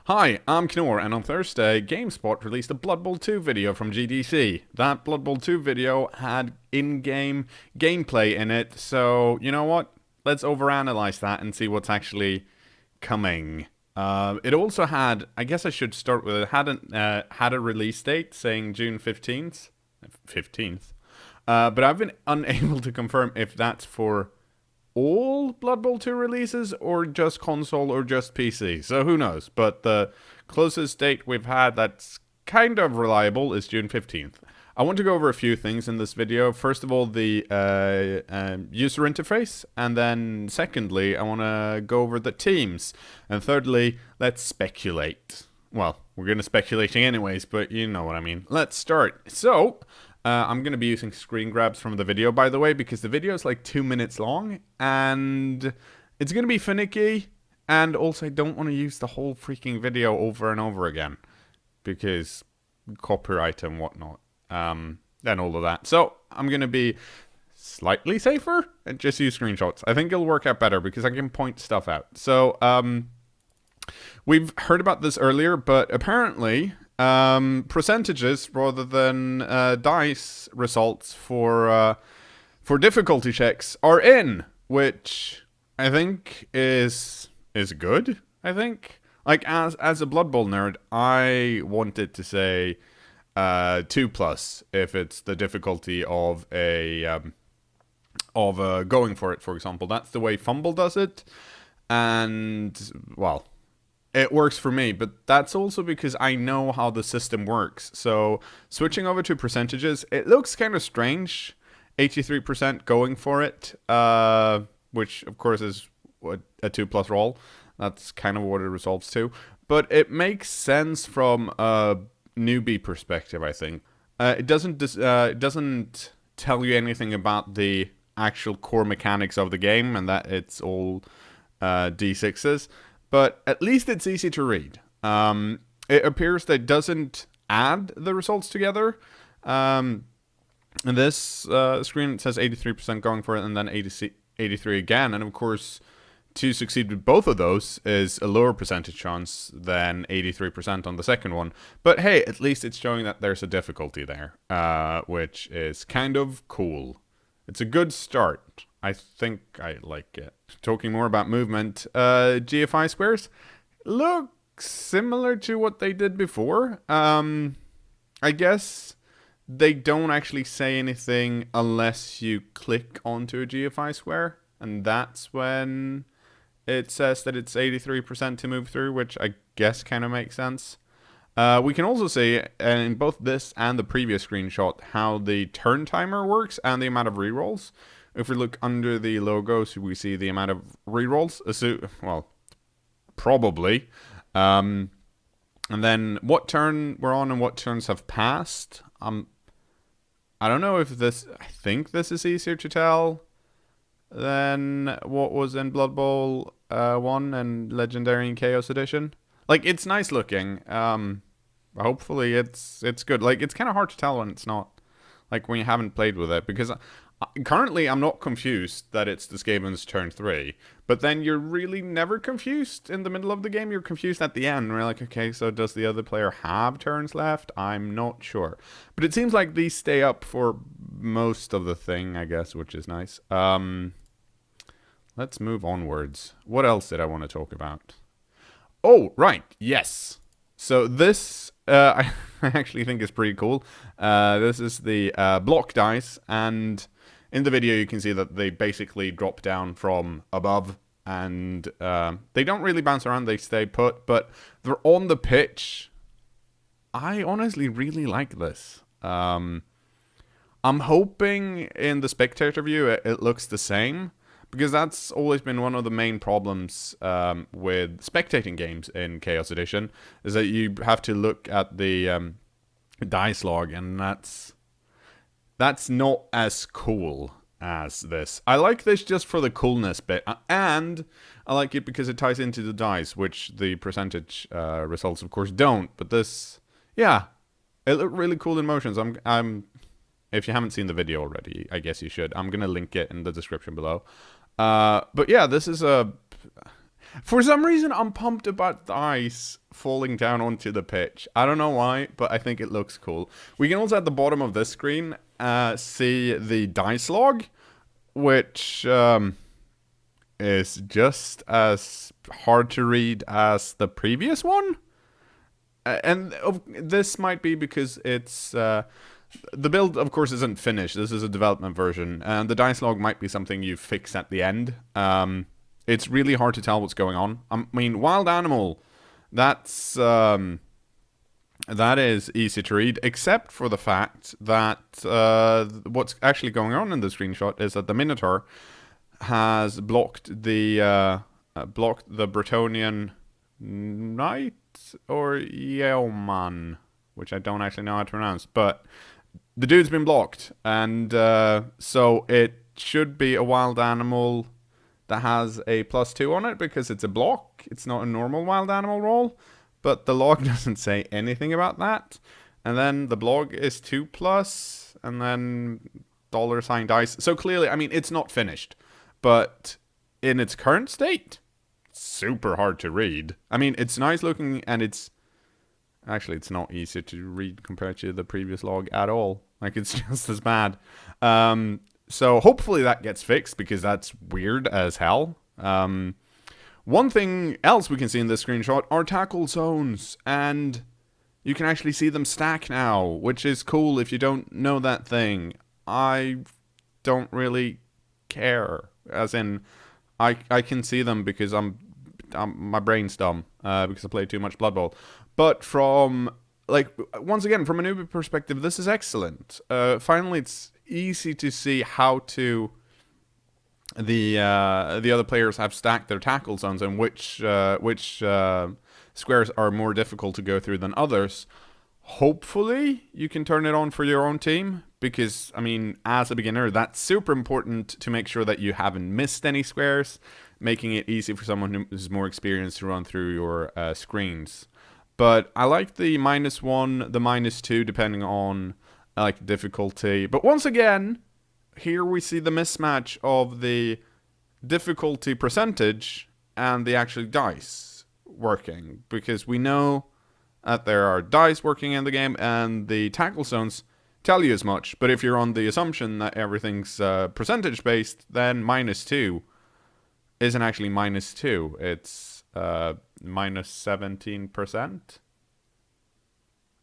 Hi, I'm cKnoor, and on Thursday, GameSpot released a Blood Bowl 2 video from GDC. That Blood Bowl 2 video had in-game gameplay in it, so you know what? Let's overanalyze that and see what's actually coming. It also had, I guess I should start with it, had a release date saying June 15th. 15th. But I've been unable to confirm if that's for all Blood Bowl 2 releases or just console or just PC. So who knows? But the closest date we've had that's kind of reliable is June 15th. I want to go over a few things in this video. First of all, the user interface, and then secondly, I want to go over the teams, and thirdly, let's speculate. Well, we're going to speculating anyways, but you know what I mean. Let's start. So, I'm going to be using screen grabs from the video, by the way, because the video is like 2 minutes long, and it's going to be finicky, and also I don't want to use the whole freaking video over and over again, because copyright and whatnot, and all of that. So, I'm going to be slightly safer and just use screenshots. I think it'll work out better, because I can point stuff out. So, we've heard about this earlier, but apparently percentages rather than dice results for difficulty checks are in, which I think is good. I think, like, as a Blood Bowl nerd, I wanted to say 2+ if it's the difficulty of a going for it, for example. That's the way Fumble does it, and well, it works for me, but that's also because I know how the system works. So switching over to percentages, it looks kind of strange. 83% going for it, which of course is what a 2+ roll. That's kind of what it resolves to. But it makes sense from a newbie perspective, I think. It doesn't tell you anything about the actual core mechanics of the game, and that it's all D6s. But at least it's easy to read. It appears that it doesn't add the results together. In this screen, it says 83% going for it, and then 83 again. And of course, to succeed with both of those is a lower percentage chance than 83% on the second one. But hey, at least it's showing that there's a difficulty there, which is kind of cool. It's a good start. I think I like it. Talking more about movement, GFI squares look similar to what they did before. I guess they don't actually say anything unless you click onto a GFI square, and that's when it says that it's 83% to move through, which I guess kind of makes sense. We can also see in both this and the previous screenshot how the turn timer works and the amount of rerolls. If we look under the logos, we see the amount of rerolls. Well, probably. And then what turn we're on and what turns have passed. I don't know if this... I think this is easier to tell than what was in Blood Bowl 1 and Legendary and Chaos Edition. Like, it's nice looking. Hopefully it's good. Like, it's kind of hard to tell when it's not. Like, when you haven't played with it. Because currently I'm not confused that it's the Skaven's turn 3. But then you're really never confused in the middle of the game. You're confused at the end. We're like, okay, so does the other player have turns left? I'm not sure. But it seems like these stay up for most of the thing, I guess, which is nice. Let's move onwards. What else did I want to talk about? Oh, right. Yes. So this, I actually think is pretty cool. This is the block dice, and in the video you can see that they basically drop down from above, and they don't really bounce around, they stay put, but they're on the pitch. I honestly really like this. I'm hoping in the spectator view it looks the same, because that's always been one of the main problems with spectating games in Chaos Edition, is that you have to look at the dice log, and that's not as cool as this. I like this just for the coolness bit, and I like it because it ties into the dice, which the percentage results, of course, don't. But this, yeah, it looked really cool in motions. If you haven't seen the video already, I guess you should. I'm gonna link it in the description below. But yeah, this is For some reason, I'm pumped about the ice falling down onto the pitch. I don't know why, but I think it looks cool. We can also, at the bottom of this screen, see the dice log, which is just as hard to read as the previous one. And this might be because it's... the build, of course, isn't finished. This is a development version. And the dice log might be something you fix at the end. It's really hard to tell what's going on. I mean, wild animal, that is easy to read, except for the fact that what's actually going on in the screenshot is that the Minotaur has blocked the Bretonnian Knight or Yeoman, which I don't actually know how to pronounce, but the dude's been blocked, and so it should be a wild animal that has a +2 on it because it's a block. It's not a normal wild animal roll, but the log doesn't say anything about that. And then the blog is 2+, and then $ dice. So clearly, I mean, it's not finished, but in its current state, super hard to read. I mean, it's nice looking, and it's actually, it's not easy to read compared to the previous log at all. Like, it's just as bad. So hopefully that gets fixed, because that's weird as hell. One thing else we can see in this screenshot are tackle zones, and you can actually see them stack now, which is cool if you don't know that thing. I don't really care, as in, I can see them because my brain's dumb, because I play too much Blood Bowl. But from, like, once again, from a newbie perspective, this is excellent. Finally, it's easy to see how to the other players have stacked their tackle zones, and which squares are more difficult to go through than others. Hopefully, you can turn it on for your own team, because, I mean, as a beginner, that's super important to make sure that you haven't missed any squares, making it easy for someone who's more experienced to run through your screens. But I like the -1, the -2, depending on like difficulty. But once again, here we see the mismatch of the difficulty percentage and the actual dice working, because we know that there are dice working in the game, and the tackle zones tell you as much. But if you're on the assumption that everything's percentage based, then -2 isn't actually -2. It's -17%,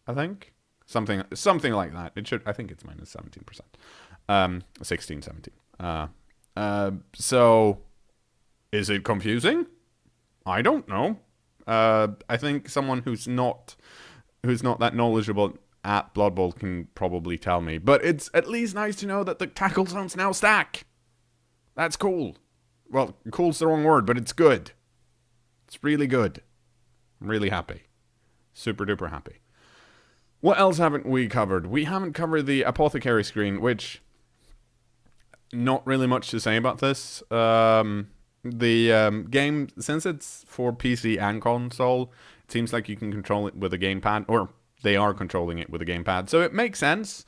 I think. Something like that. It should. I think it's -17%. 16, 17. So, is it confusing? I don't know. I think someone who's not that knowledgeable at Blood Bowl can probably tell me. But it's at least nice to know that the tackle zones now stack. That's cool. Well, cool's the wrong word, but it's good. It's really good. I'm really happy. Super duper happy. What else haven't we covered? We haven't covered the apothecary screen, which, not really much to say about this. The game, since it's for PC and console, it seems like you can control it with a gamepad, or they are controlling it with a gamepad, so it makes sense.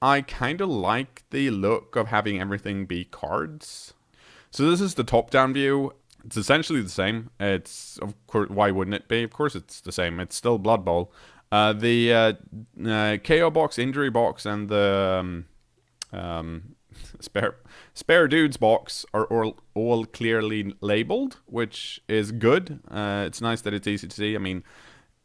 I kind of like the look of having everything be cards. So this is the top-down view. It's essentially the same. It's, of course, why wouldn't it be? Of course it's the same. It's still Blood Bowl. The KO box, injury box, and the spare dudes box are all clearly labeled, which is good. It's nice that it's easy to see. I mean,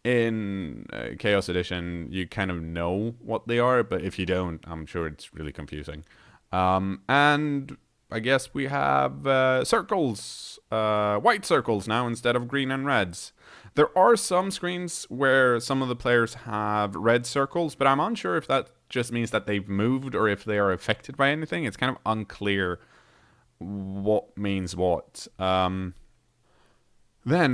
in Chaos Edition, you kind of know what they are, but if you don't, I'm sure it's really confusing. And I guess we have circles, white circles now instead of green and reds. There are some screens where some of the players have red circles, but I'm unsure if that just means that they've moved or if they are affected by anything. It's kind of unclear what means what. Then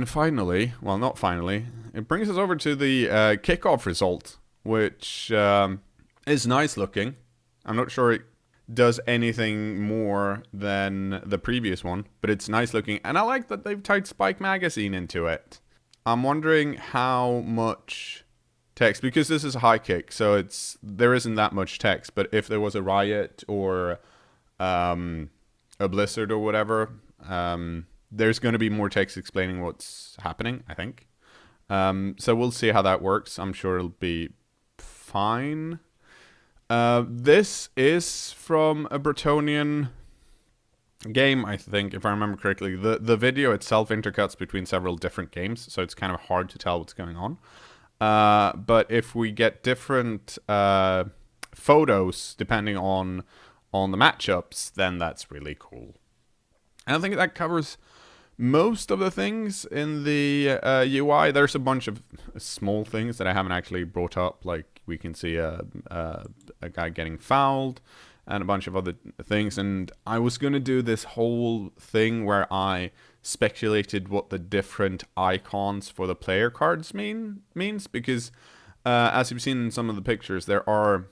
finally, well, not finally, it brings us over to the kickoff result, which is nice looking. I'm not sure it does anything more than the previous one, but it's nice looking, and I like that they've tied Spike Magazine into it. I'm wondering how much text, because this is a high kick, so there isn't that much text, but if there was a riot or a blizzard or whatever, there's going to be more text explaining what's happening, I think. So we'll see how that works. I'm sure it'll be fine. This is from a Bretonnian game, I think, if I remember correctly. The video itself intercuts between several different games, so it's kind of hard to tell what's going on. But if we get different photos depending on the matchups, then that's really cool. And I think that covers most of the things in the UI. There's a bunch of small things that I haven't actually brought up, like we can see a guy getting fouled and a bunch of other things. And I was going to do this whole thing where I speculated what the different icons for the player cards means, because as you've seen in some of the pictures, there are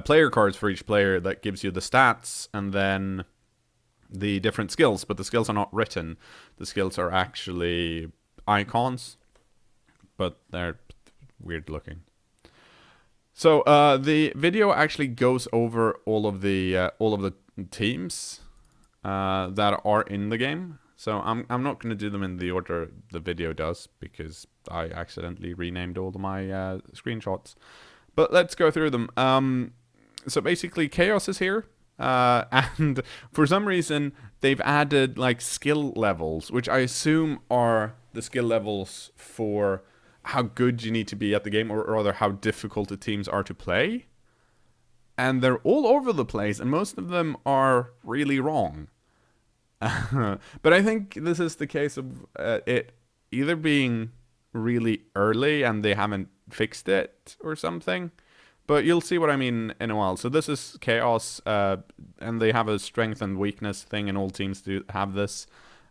player cards for each player that gives you the stats and then the different skills, but the skills are not written. The skills are actually icons, but they're weird looking. So the video actually goes over all of the teams that are in the game. So I'm not going to do them in the order the video does, because I accidentally renamed all of my screenshots. But let's go through them. So basically, Chaos is here. And for some reason, they've added like skill levels, which I assume are the skill levels for how good you need to be at the game, or rather how difficult the teams are to play. And they're all over the place, and most of them are really wrong. But I think this is the case of it either being really early and they haven't fixed it or something. But you'll see what I mean in a while. So this is Chaos, and they have a strength and weakness thing, and all teams do have this.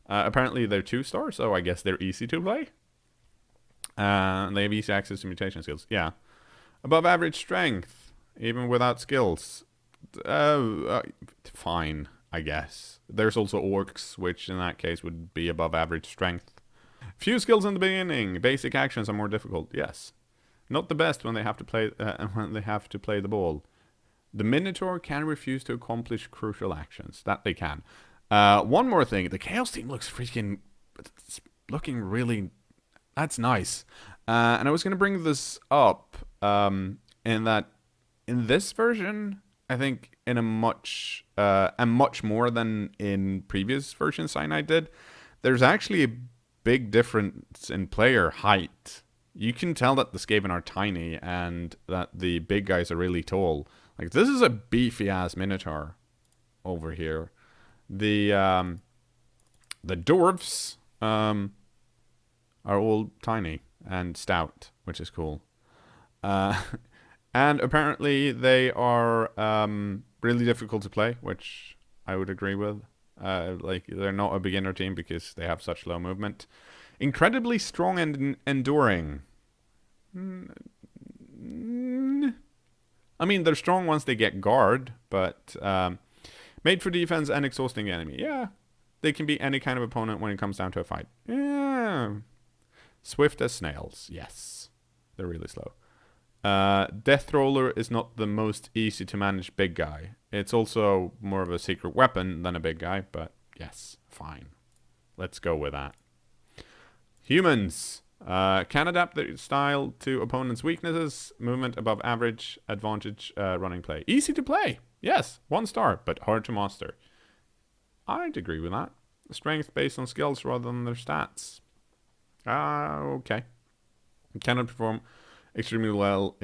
Apparently they're 2-star, so I guess they're easy to play. And they have easy access to mutation skills. Yeah. Above average strength, even without skills. Fine, I guess. There's also orcs, which in that case would be above average strength. Few skills in the beginning. Basic actions are more difficult. Yes. Not the best when they have to play the ball. The Minotaur can refuse to accomplish crucial actions. That they can. One more thing. The Chaos team looks freaking... It's looking really... That's nice. And I was going to bring this up in that in this version, I think in a much more than in previous versions I did, there's actually a big difference in player height. You can tell that the Skaven are tiny and that the big guys are really tall. Like, this is a beefy-ass Minotaur over here. The dwarves are all tiny and stout, which is cool. And apparently they are really difficult to play, which I would agree with. Like, they're not a beginner team because they have such low movement. Incredibly strong and enduring. I mean, they're strong once they get guard, but made for defense and exhausting the enemy. Yeah, they can beat any kind of opponent when it comes down to a fight. Yeah. Swift as snails. Yes. They're really slow. Death Roller is not the most easy to manage big guy. It's also more of a secret weapon than a big guy, but yes, fine. Let's go with that. Humans can adapt their style to opponents' weaknesses, movement above average, advantage, running play. Easy to play, yes, 1-star, but hard to master. I'd agree with that. Strength based on skills rather than their stats. Okay. Cannot perform extremely well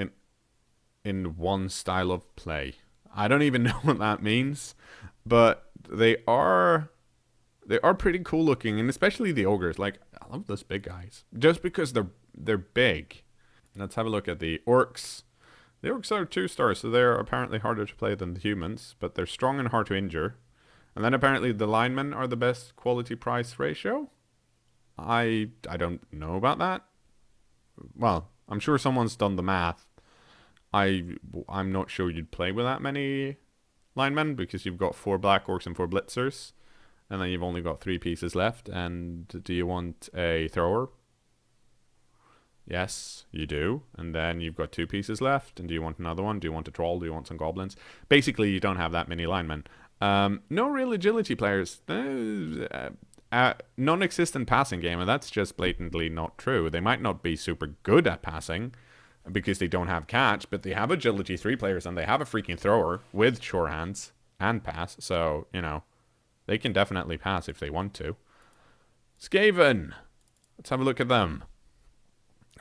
in one style of play. I don't even know what that means, but they are pretty cool looking, and especially the ogres. Like, I love those big guys just because they're big. Let's have a look at the orcs. The orcs are 2-stars, so they're apparently harder to play than the humans, but they're strong and hard to injure. And then apparently the linemen are the best quality price ratio. I don't know about that. Well, I'm sure someone's done the math. I'm not sure you'd play with that many linemen because you've got 4 black orcs and 4 blitzers. And then you've only got 3 pieces left. And do you want a thrower? Yes, you do. And then you've got 2 pieces left. And do you want another one? Do you want a troll? Do you want some goblins? Basically, you don't have that many linemen. No real agility players. non-existent passing game, and that's just blatantly not true. They might not be super good at passing because they don't have catch, but they have agility 3 players, and they have a freaking thrower with sure hands and pass, so, you know, they can definitely pass if they want to. Skaven! Let's have a look at them.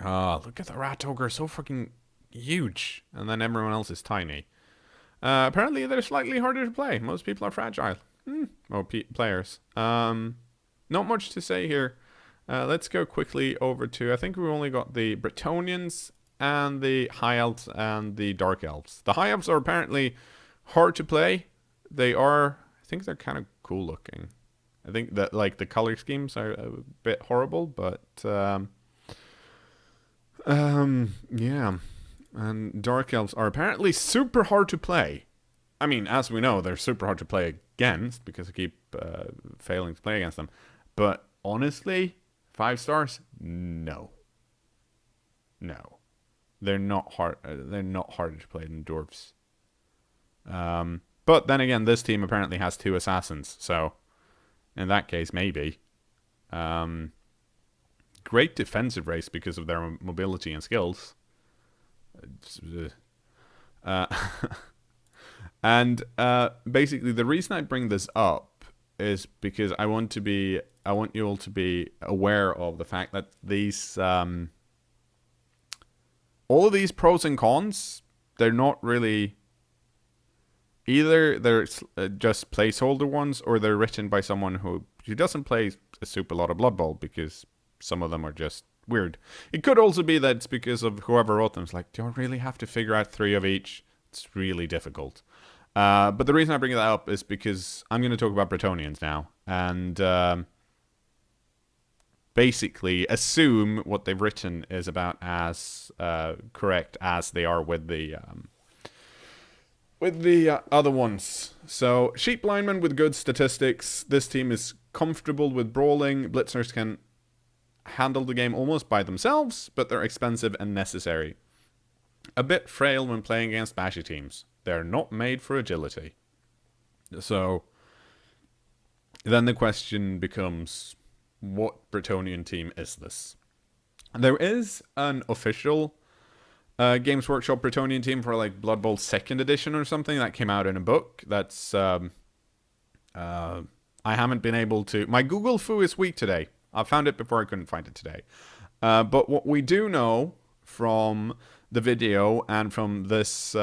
Oh, look at the Rat Ogre, so fucking huge. And then everyone else is tiny. Apparently they're slightly harder to play. Most people are fragile. Players. Not much to say here. Let's go quickly over to, I think we've only got the Bretonnians and the High Elves and the Dark Elves. The High Elves are apparently hard to play. They are, I think they're kind of cool looking. I think that, like, the color schemes are a bit horrible, but, yeah. And Dark Elves are apparently super hard to play. I mean, as we know, they're super hard to play against because I keep failing to play against them. But honestly, 5 stars? No. No. They're not hard. They're not harder to play than dwarves. But then again, this team apparently has 2 assassins, so in that case, maybe. Great defensive race because of their mobility and skills. And basically, the reason I bring this up is because I want you all to be aware of the fact that these, all of these pros and cons, they're not really. Either they're just placeholder ones, or they're written by someone who doesn't play a super lot of Blood Bowl, because some of them are just weird. It could also be that it's because of whoever wrote them. It's like, do I really have to figure out 3 of each? It's really difficult. But the reason I bring that up is because I'm going to talk about Bretonnians now. And basically assume what they've written is about as correct as they are with the other ones. So, Sheep Linemen with good statistics. This team is comfortable with brawling. Blitzers can handle the game almost by themselves, but they're expensive and necessary. A bit frail when playing against bashy teams. They're not made for agility. So, then the question becomes, what Bretonnian team is this? There is an official Games Workshop Bretonnian team for like Blood Bowl 2nd edition or something that came out in a book. That's I haven't been able to. My Google Foo is weak today. I found it before I couldn't find it today. But what we do know from the video and from this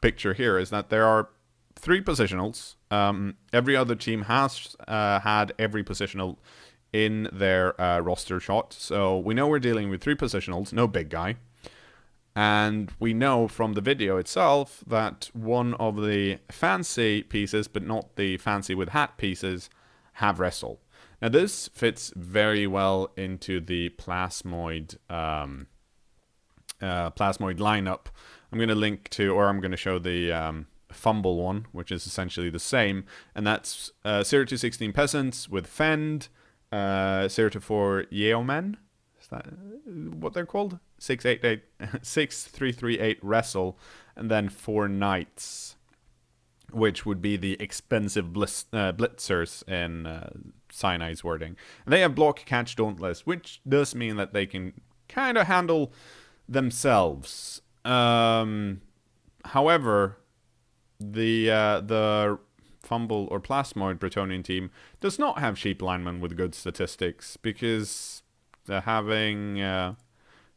picture here is that there are 3 positionals. Every other team has had every positional in their roster shot. So we know we're dealing with 3 positionals, no big guy. And we know from the video itself that one of the fancy pieces, but not the fancy with hat pieces, have wrestle. Now this fits very well into the plasmoid lineup. I'm going to link to, or I'm going to show the fumble one, which is essentially the same, and that's 0 to 16 peasants with fend, 0 to 4 yeomen. Is that what they're called? 6-3-3-8 wrestle, and then 4 knights, which would be the expensive blitzers in Sinai's wording. And they have block, catch, dauntless, which does mean that they can kind of handle themselves. However, the fumble or plasmoid Bretonnian team does not have sheep linemen with good statistics, because they're having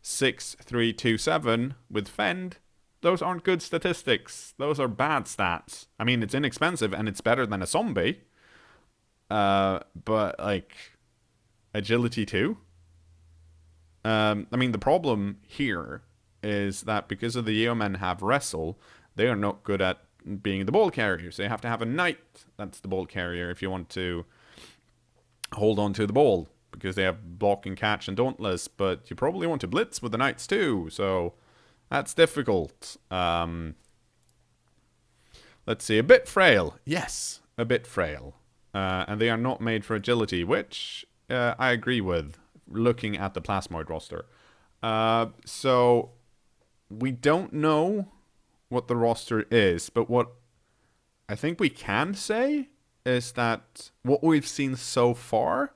6-3-2-7 with fend. Those aren't good statistics. Those are bad stats. I mean, it's inexpensive and it's better than a zombie. But, like, agility 2? I mean, the problem here is that because of the yeomen have wrestle, they are not good at being the ball carriers. They have to have a knight that's the ball carrier if you want to hold on to the ball, because they have block and catch and dauntless, but you probably want to blitz with the knights too, so that's difficult. Let's see, a bit frail. Yes, a bit frail. And they are not made for agility, which I agree with, looking at the plasmoid roster. So we don't know what the roster is, but what I think we can say is that what we've seen so far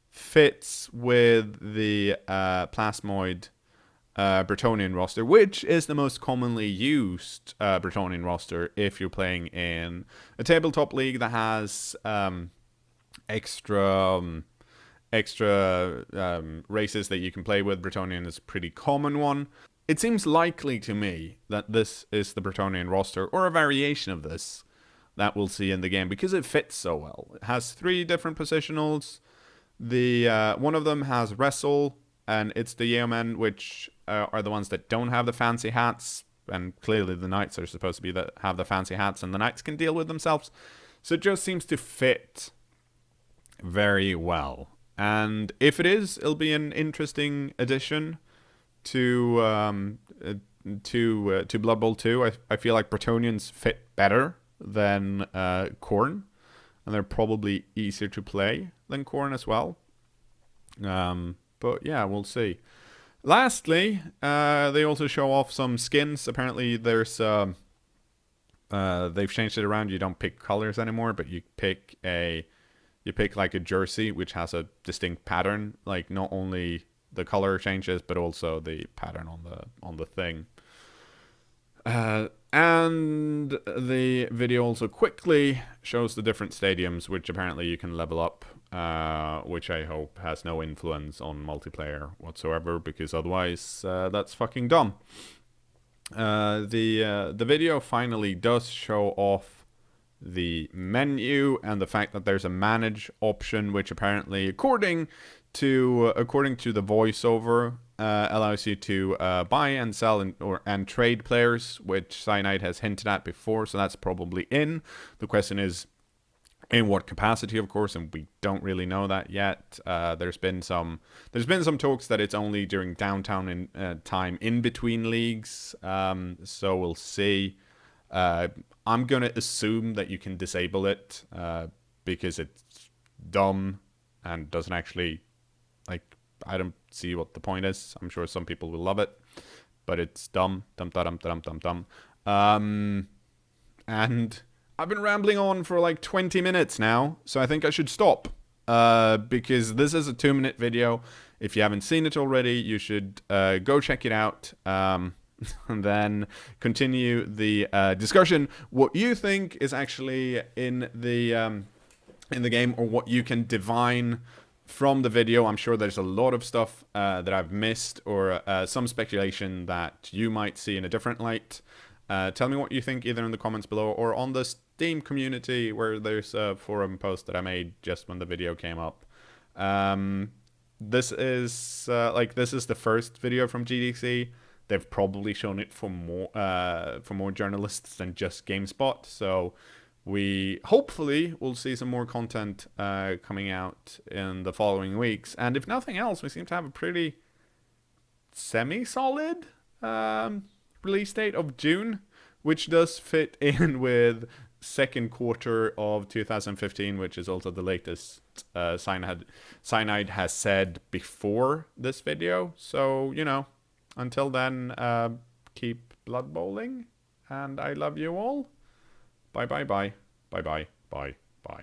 fits with the Plasmoid Bretonnian roster, which is the most commonly used Bretonnian roster if you're playing in a tabletop league that has extra races that you can play with. Bretonnian is a pretty common one. It seems likely to me that this is the Bretonnian roster, or a variation of this, that we'll see in the game, because it fits so well. It has 3 different positionals. The one of them has Wrestle, and it's the Yeomen, which are the ones that don't have the fancy hats, and clearly the Knights are supposed to be have the fancy hats, and the Knights can deal with themselves. So it just seems to fit very well. And if it is, it'll be an interesting addition to Blood Bowl 2. I feel like Bretonnians fit better than Khorne, and they're probably easier to play than Khorne as well. But yeah, we'll see. Lastly, they also show off some skins. Apparently, there's they've changed it around. You don't pick colors anymore, but you pick like a jersey which has a distinct pattern. Like, not only the color changes, but also the pattern on the thing. And the video also quickly shows the different stadiums, which apparently you can level up, which I hope has no influence on multiplayer whatsoever, because otherwise that's fucking dumb. The video finally does show off the menu and the fact that there's a manage option, which apparently, according to the voiceover, allows you to buy and sell and trade players, which Cyanide has hinted at before. So that's probably in. The question is, in what capacity, of course, and we don't really know that yet. There's been some talks that it's only during downtime time in between leagues. So we'll see. I'm gonna assume that you can disable it because it's dumb and doesn't actually, like, I don't see what the point is. I'm sure some people will love it, but it's dumb. And I've been rambling on for like 20 minutes now, so I think I should stop. Because this is a 2-minute video. If you haven't seen it already, you should go check it out. And then continue the discussion. What you think is actually in the game, or what you can divine from the video. I'm sure there's a lot of stuff that I've missed, or some speculation that you might see in a different light. Tell me what you think, either in the comments below or on the Steam community, where there's a forum post that I made just when the video came up. This is the first video from GDC. They've probably shown it for more journalists than just GameSpot. So we hopefully will see some more content coming out in the following weeks. And if nothing else, we seem to have a pretty semi-solid release date of June, which does fit in with second quarter of 2015, which is also the latest Cyanide has said before this video. So, you know, until then, keep blood bowling, and I love you all. Bye bye bye. Bye bye bye bye.